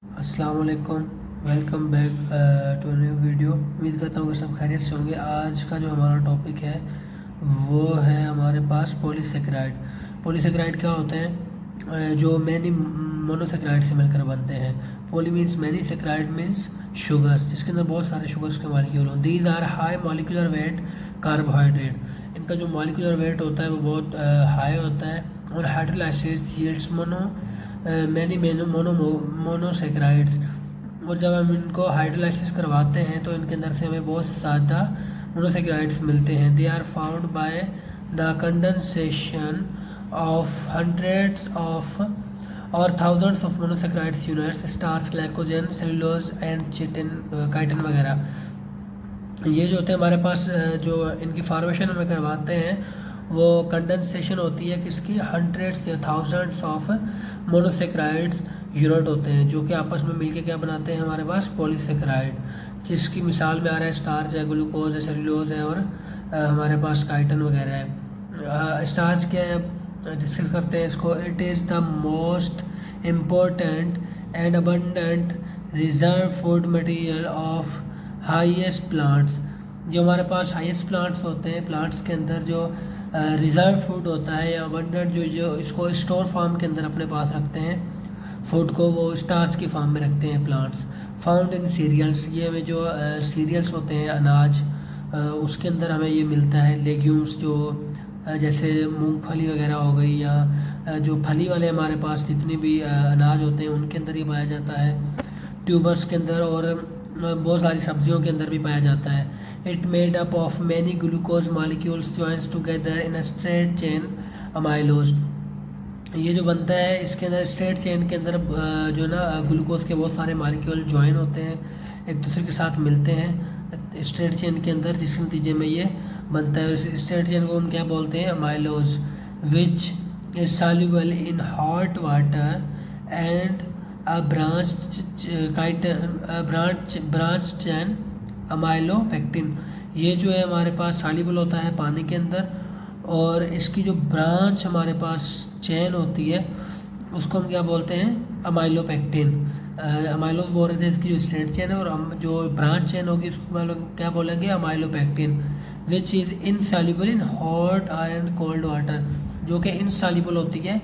अस्सलाम वालेकुम। Welcome back to new video. उम्मीद करता हूँ कि सब खैरियत से होंगे। आज का जो हमारा टॉपिक है वो है हमारे पास पॉलीसेकेराइड। पॉलीसेकेराइड क्या होते हैं? जो मैनी मोनोसेकेराइड से मिलकर बनते हैं। Poly means many, saccharide means sugars, जिसके अंदर बहुत सारे शुगर्स के मॉलिक्यूल हों। These are high molecular weight carbohydrate. इनका जो मॉलिक्यूलर वेट होता है वो बहुत हाई होता है। और हाइड्रोलाइसिस यील्ड्स मैनी मोनोसेक्राइड्स। और जब हम इनको हाइड्रोलाइसिस करवाते हैं तो इनके अंदर से हमें बहुत ज़्यादा मोनोसेक्राइड्स मिलते हैं। They are found by the condensation of hundreds of और thousands of monosaccharides units, starch, glycogen, cellulose and chitin, chitin वगैरह। ये जो होते हैं हमारे पास, जो इनकी फार्मेशन हमें करवाते हैं वो कंडेंसेशन होती है किसकी? हंड्रेड्स या थाउजेंड्स ऑफ मोनोसेक्राइड्स यूनिट होते हैं, जो कि आपस में मिलके क्या बनाते हैं हमारे पास? पॉलीसेक्राइड। जिसकी मिसाल में आ रहा है स्टार्च है, ग्लूकोज है, सेलुलोज है और हमारे पास काइटन वगैरह है। स्टार्च क्या है डिस्कस करते हैं इसको। It is the most important and abundant reserve food material of highest plants. जो हमारे पास हाईएस्ट प्लांट्स होते हैं, प्लांट्स के अंदर जो रिजर्व फूड होता है या अबंडेंट, जो जो इसको स्टोर फार्म के अंदर अपने पास रखते हैं फूड को, वो स्टार्च की फार्म में रखते हैं प्लांट्स। फाउंड इन सीरियल्स, ये हमें जो सीरियल्स होते हैं अनाज, उसके अंदर हमें ये मिलता है। लेग्यूम्स जो जैसे मूंगफली वगैरह हो गई, या जो फली वाले हमारे पास जितने भी अनाज होते हैं उनके अंदर ये पाया जाता है। ट्यूबर्स के अंदर और बहुत सारी सब्जियों के अंदर भी पाया जाता है। It made up of many glucose molecules joins together in a straight chain amylose. ये जो बनता है इसके अंदर स्ट्रेट चेन के अंदर जो ना ग्लूकोज के बहुत सारे मॉलिक्यूल ज्वाइन होते हैं, एक दूसरे के साथ मिलते हैं स्ट्रेट चेन के अंदर, जिसके नतीजे में ये बनता है। इस स्ट्रेट चेन को हम क्या बोलते हैं? Amylose. Which is soluble in hot water and a branch chain amylopectin. ये जो है हमारे पास सॉल्युबल होता है पानी के अंदर, और इसकी जो ब्रांच हमारे पास चैन होती है उसको हम क्या बोलते हैं? अमाइलोपेक्टिन। अमाइलोज बोल रहे थे, इसकी जो स्ट्रेट चैन है, और हम जो ब्रांच चैन होगी उसको हम लोग क्या बोलेंगे? Amylopectin. Which is insoluble in hot and cold water, जो कि इनसॉल्युबल होती है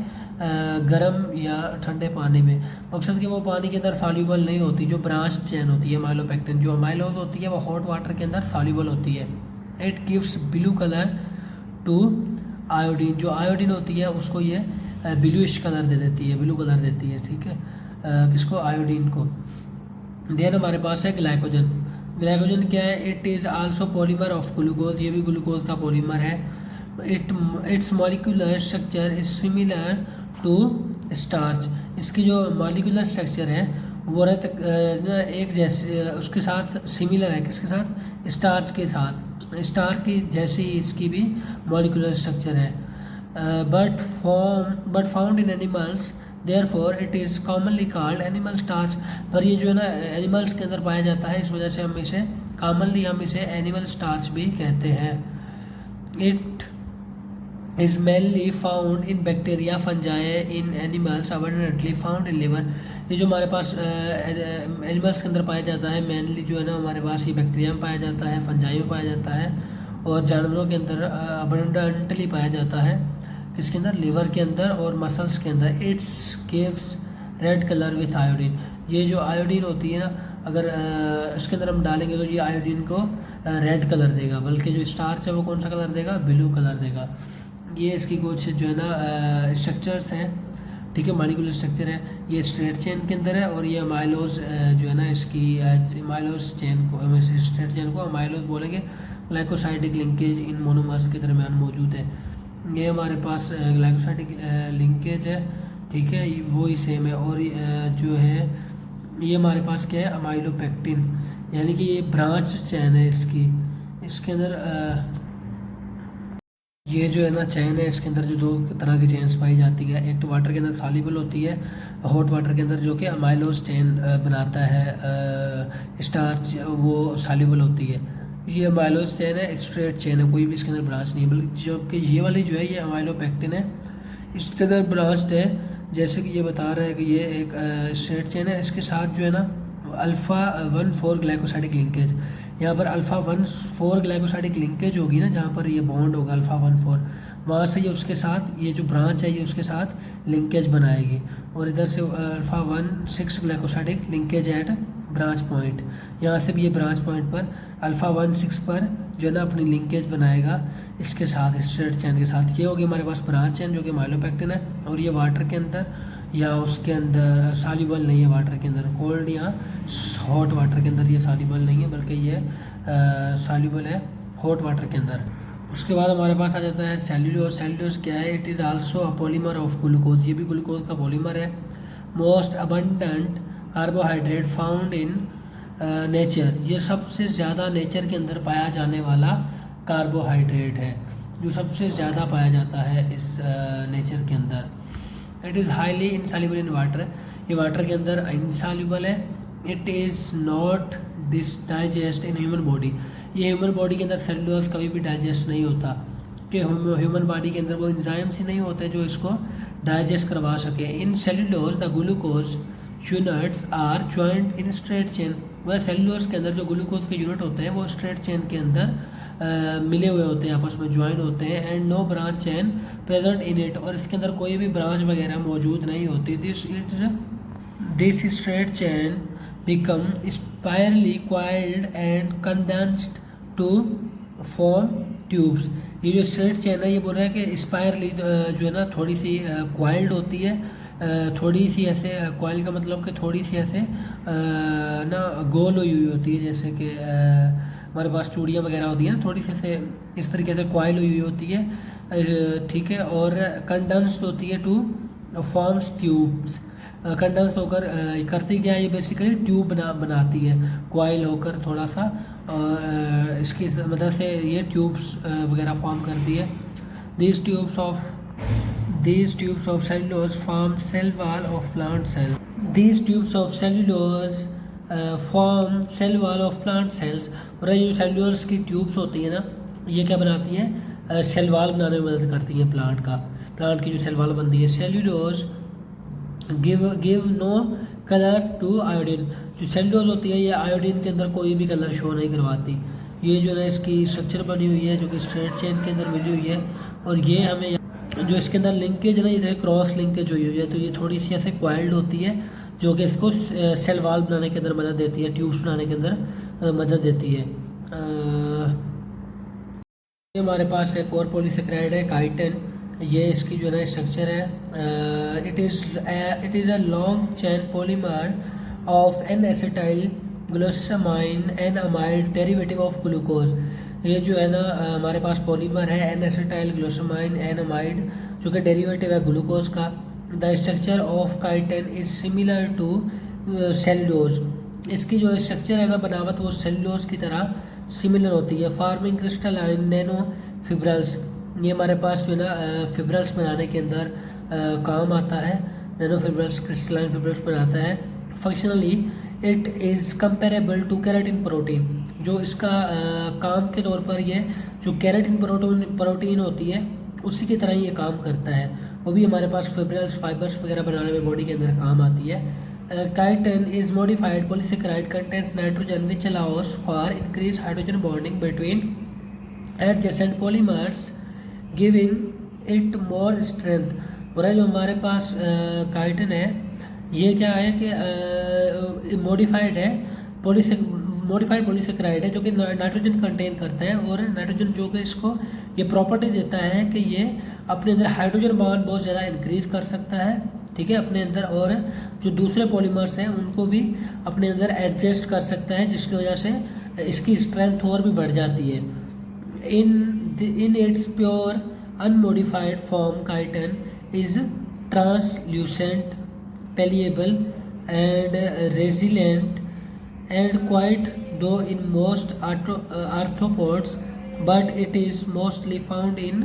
गर्म या ठंडे पानी में। मकसद कि वो पानी के अंदर सॉल्युबल नहीं होती। जो ब्रांच चैन होती है अमाइलोपेक्टिन, जो अमाइलोज होती है वो हॉट वाटर के अंदर सॉल्युबल होती है। It gives blue colour to iodine. जो आयोडीन होती है उसको ये ब्लूइश कलर दे देती है, ब्लू कलर देती है, ठीक है, किसको? आयोडीन को। देन हमारे पास है ग्लाइकोजन। ग्लाइकोजन क्या है? It is also polymer of glucose, ये भी ग्लूकोज का पॉलीमर है। Its molecular structure is similar to starch. इसकी जो मॉलिक्यूलर स्ट्रक्चर है वो रहता एक जैसे, उसके साथ सिमिलर है, किसके साथ? स्टार्च के साथ। स्टार की जैसी इसकी भी मॉलिक्यूलर स्ट्रक्चर है। But found in animals, therefore it is commonly called animal starch. पर ये जो है ना एनिमल्स के अंदर पाया जाता है, इस वजह से हम इसे एनिमल स्टार्च भी कहते हैं। It is mainly found in bacteria, fungi in animals, abundantly found in liver। ये जो हमारे पास एनिमल्स के अंदर पाया जाता है, मेनली जो है ना हमारे पास ये बैक्टीरिया में पाया जाता है, फंजाई में पाया जाता है, और जानवरों के अंदर अबंडेंटली पाया जाता है। किसके अंदर? लिवर के अंदर और मसल्स के अंदर। It's gives red colour with iodine. ये जो आयोडीन होती है ना, अगर इसके अंदर हम डालेंगे तो ये आयोडीन को रेड कलर देगा, बल्कि जो स्टार्च है वो कौन सा कलर देगा? ब्लू कलर देगा। ये इसकी कुछ जो है ना स्ट्रक्चर्स हैं, ठीक है, मॉलिक्यूलर स्ट्रक्चर है। ये स्ट्रेट चेन के अंदर है, और ये अमाइलोज जो है ना इसकी अमाइलोज चेन को, स्ट्रेट चेन को अमाइलोज बोलेंगे। ग्लाइकोसाइडिक लिंकेज इन मोनोमर्स के दरमियान मौजूद है। ये हमारे पास ग्लाइकोसाइडिक लिंकेज है, ठीक है, वो ही सेम है। और जो है ये हमारे पास क्या है? अमाइलोपेक्टिन, यानी कि ये ब्रांच चैन है इसके अंदर ये जो है ना चैन है, इसके अंदर जो दो तरह की चेन्स पाई जाती है। एक तो वाटर के अंदर सॉल्युबल होती है, हॉट वाटर के अंदर, जो कि अमाइलोज चेन बनाता है। स्टार्च वो सॉल्युबल होती है। ये अमाइलोज चेन है, स्ट्रेट चेन है, कोई भी इसके अंदर ब्रांच नहीं है। बल्कि जबकि ये वाली जो है ये अमाइलोपेक्टिन है, इसके अंदर ब्रांच्ड है, जैसे कि ये बता रहा है कि ये एक स्ट्रेट चेन है, इसके साथ जो है ना अल्फ़ा 1,4 ग्लाइकोसाइडिक लिंकेज, यहाँ पर अल्फ़ा 1,4 ग्लाइकोसाइडिक लिंकेज होगी ना, जहाँ पर ये बॉन्ड होगा अल्फ़ा 1,4, वहाँ से ये उसके साथ ये जो ब्रांच है ये उसके साथ लिंकेज बनाएगी, और इधर से alpha 1,6 glycosidic linkage at branch point, यहाँ से भी ये ब्रांच पॉइंट पर अल्फ़ा 1,6 पर जो है ना अपनी लिंकेज बनाएगा इसके साथ, स्ट्रेट चेन के साथ। ये होगी हमारे पास ब्रांच चेन जो कि माइलोपेक्टिन है, और ये वाटर के अंदर या उसके अंदर सॉल्युबल नहीं है, वाटर के अंदर कोल्ड या हॉट वाटर के अंदर ये सॉल्युबल नहीं है, बल्कि ये सॉल्युबल है हॉट वाटर के अंदर। उसके बाद हमारे पास आ जाता है सेल्यूलोज। सेल्यूलोज क्या है? It is also a polymer of glucose, ये भी ग्लूकोज का पॉलीमर है। Most abundant carbohydrate found in nature, ये सबसे ज़्यादा नेचर के अंदर पाया जाने वाला कार्बोहाइड्रेट है, जो सबसे ज़्यादा पाया जाता है इस नेचर के अंदर। It is highly insoluble in water, ये वाटर के अंदर इनसॉल्युबल है। It is not digest in human body, ये ह्यूमन बॉडी के अंदर सेलुलोज कभी भी डाइजेस्ट नहीं होता, कि ह्यूमन बॉडी के अंदर वो एंजाइम्स ही नहीं होते जो इसको डाइजेस्ट करवा सके। In cellulose the glucose units are joined in straight chain, वह सेलुलोज के अंदर जो ग्लूकोज के यूनिट होते हैं वो स्ट्रेट चेन के अंदर मिले हुए होते हैं, आपस में ज्वाइन होते हैं। And no branch chain present in it, और इसके अंदर कोई भी ब्रांच वगैरह मौजूद नहीं होती। This straight chain become spirally coiled and condensed to form tubes। ये जो स्ट्रेट चेन है ये बोल रहा है कि स्पायरली जो है ना थोड़ी सी कॉइल्ड होती है, थोड़ी सी ऐसे कॉइल का मतलब कि थोड़ी सी ऐसे ना गोल हुई हुई होती है, जैसे कि हमारे पास चूड़ियाँ वगैरह होती हैं ना, थोड़ी सी ऐसे इस तरीके से कॉइल हुई हुई होती है, ठीक है। और कंडेंस्ड होती है टू फॉर्म्स ट्यूब्स, कंडेंस होकर करती क्या है, ये बेसिकली ट्यूब बनाती है, कॉइल होकर थोड़ा सा, और इसकी मदद से ये ट्यूब्स वगैरह फॉर्म करती है। These tubes of cellulose form cell wall of plant cell, these tubes of cellulose form cell wall of plant cells. और ये सेलुलोज की ट्यूब्स होती है ना, ये क्या बनाती हैं, सेल वॉल बनाने में मदद करती हैं प्लांट की जो सेल वॉल बनती है। Cellulose give no colour to iodine, जो सेलुलोज होती है ये आयोडीन के अंदर कोई भी कलर शो नहीं करवाती। ये जो है इसकी स्ट्रक्चर बनी हुई है जो कि स्ट्रेट चेन के अंदर मिली हुई है, और ये हमें जो इसके अंदर लिंकेज है ना, ये क्रॉस लिंकेज हुई हुई है, तो ये थोड़ी सी ऐसे क्वाइल्ड होती है जो कि इसको सेल वॉल बनाने के अंदर मदद देती है, ट्यूब्स बनाने के अंदर मदद देती है। हमारे पास एक और पॉलीसेकेराइड है काइटिन, ये इसकी जो है ना स्ट्रक्चर है। It is a long chain polymer of N acetyl glutamine N amide derivative of glucose. ये जो है ना हमारे पास पॉलीमर है N acetyl glutamine N amide, जो कि डेरिवेटिव है ग्लूकोज का। The structure of chitin is similar to cellulose, इसकी जो स्ट्रक्चर है ना बनावट वो सेलुलोज की तरह सिमिलर होती है। फार्मिंग क्रिस्टलाइन नैनो फिब्रल्स, ये हमारे पास जो है ना फिब्रल्स बनाने के अंदर काम आता है, नैनो फिब्रल्स क्रिस्टलाइन फिब्रल्स बनाता है। Functionally it is comparable to keratin protein, जो इसका काम के तौर पर ये जो केराटिन प्रोटीन होती है उसी की तरह ये काम करता है, वो भी हमारे पास फिब्रल्स फाइबर्स वगैरह बनाने में बॉडी के अंदर काम आती है। Chitin is modified polysaccharide contains nitrogen which allows for increased hydrogen bonding between adjacent polymers giving it more strength। और जो हमारे पास काइटिन है ये क्या है कि मॉडिफाइड है, मॉडिफाइड पॉलीसेकेराइड है जो कि नाइट्रोजन कंटेन करता है, और नाइट्रोजन जो कि इसको ये प्रॉपर्टी देता है कि ये अपने अंदर हाइड्रोजन बॉन्ड बहुत ज़्यादा इंक्रीज कर सकता है, ठीक है, अपने अंदर, और जो दूसरे पॉलीमर्स हैं उनको भी अपने अंदर एडजस्ट कर सकता है, जिसकी वजह से इसकी स्ट्रेंथ और भी बढ़ जाती है। In its pure unmodified form chitin is translucent pliable and resilient and quite though in most arthropods, but it is mostly found in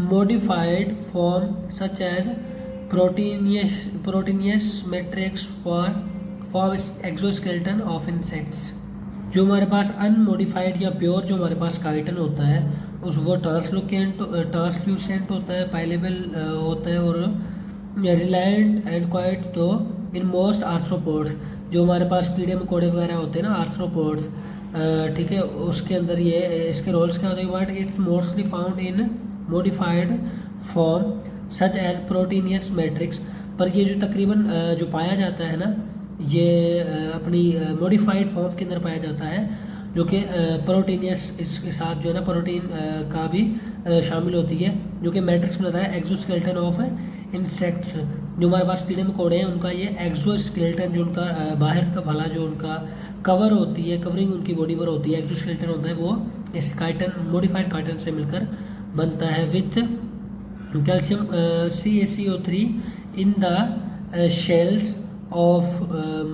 modified form such as proteinous matrix form exoskeleton of insects। जो हमारे पास unmodified या pure जो हमारे पास chitin होता है उस वो translucent होता है, पाइलेबल होता है, और रिलायंट एंड क्वाइट दो इन मोस्ट आर्थ्रोपोड्स, जो हमारे पास कीड़े मकोड़े वगैरह होते हैं ना आर्थ्रोपोड्स, ठीक है, उसके अंदर ये इसके रोल्स क्या होते हैं, but it's mostly found in modified form such as proteinaceous matrix. पर ये जो तकरीबन जो पाया जाता है ना, ये अपनी मॉडिफाइड फॉर्म के अंदर पाया जाता है, जो कि प्रोटीनियस, इसके साथ जो है ना प्रोटीन का भी शामिल होती है, जो कि मैट्रिक्स में बताया एक्सोस्केलेटन ऑफ इंसेक्ट्स। जो हमारे पास कीड़े मकोड़े हैं उनका ये एक्सोस्केलेटन, जो उनका बाहर का भला जो उनका कवर होती है, कवरिंग उनकी बॉडी पर होती है, एक्सोस्केलेटन होता है, वो इस काइटन मॉडिफाइड काइटन से मिलकर बनता है with calcium CaCO3 in the shells of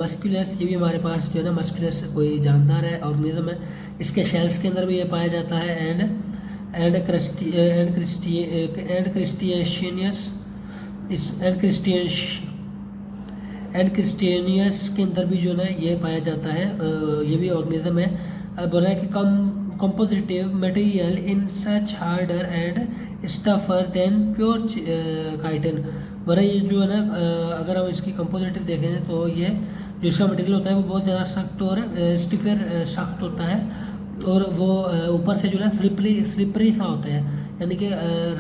muscular. ये भी हमारे पास जो है ना मस्कुलस कोई जानदार है ऑर्गेनिज्म है, इसके शेल्स के अंदर भी ये पाया जाता है। एंड क्रिस्टियनियस के अंदर भी जो है ना ये पाया जाता है, ये भी ऑर्गेनिज्म है। अब बोला है कि compositive material in such harder and tougher than pure chitin। बोला ये जो है ना अगर हम इसकी कंपोजिटिव देखें तो ये जो इसका मटेरियल होता है वो बहुत ज़्यादा सख्त और स्टिफर सख्त होता है, और वो ऊपर से जो है स्लिपरी सा होता है, यानी कि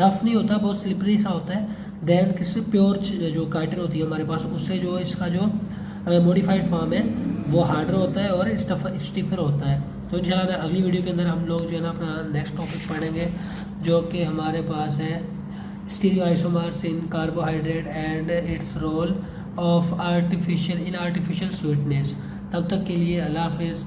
रफ नहीं होता, बहुत स्लिपरी सा होता है। देन किससे प्योर जो काइटिन होती है हमारे पास, उससे जो इसका जो मॉडिफाइड फॉर्म है वो हार्डर होता है और स्टिफर होता है। तो इंशाल्लाह अगली वीडियो के अंदर हम लोग जो है ना अपना नेक्स्ट टॉपिक पढ़ेंगे, जो कि हमारे पास है stereoisomers in carbohydrate and its role of artificial sweetness. तब तक के लिए अल्लाह हाफिज़।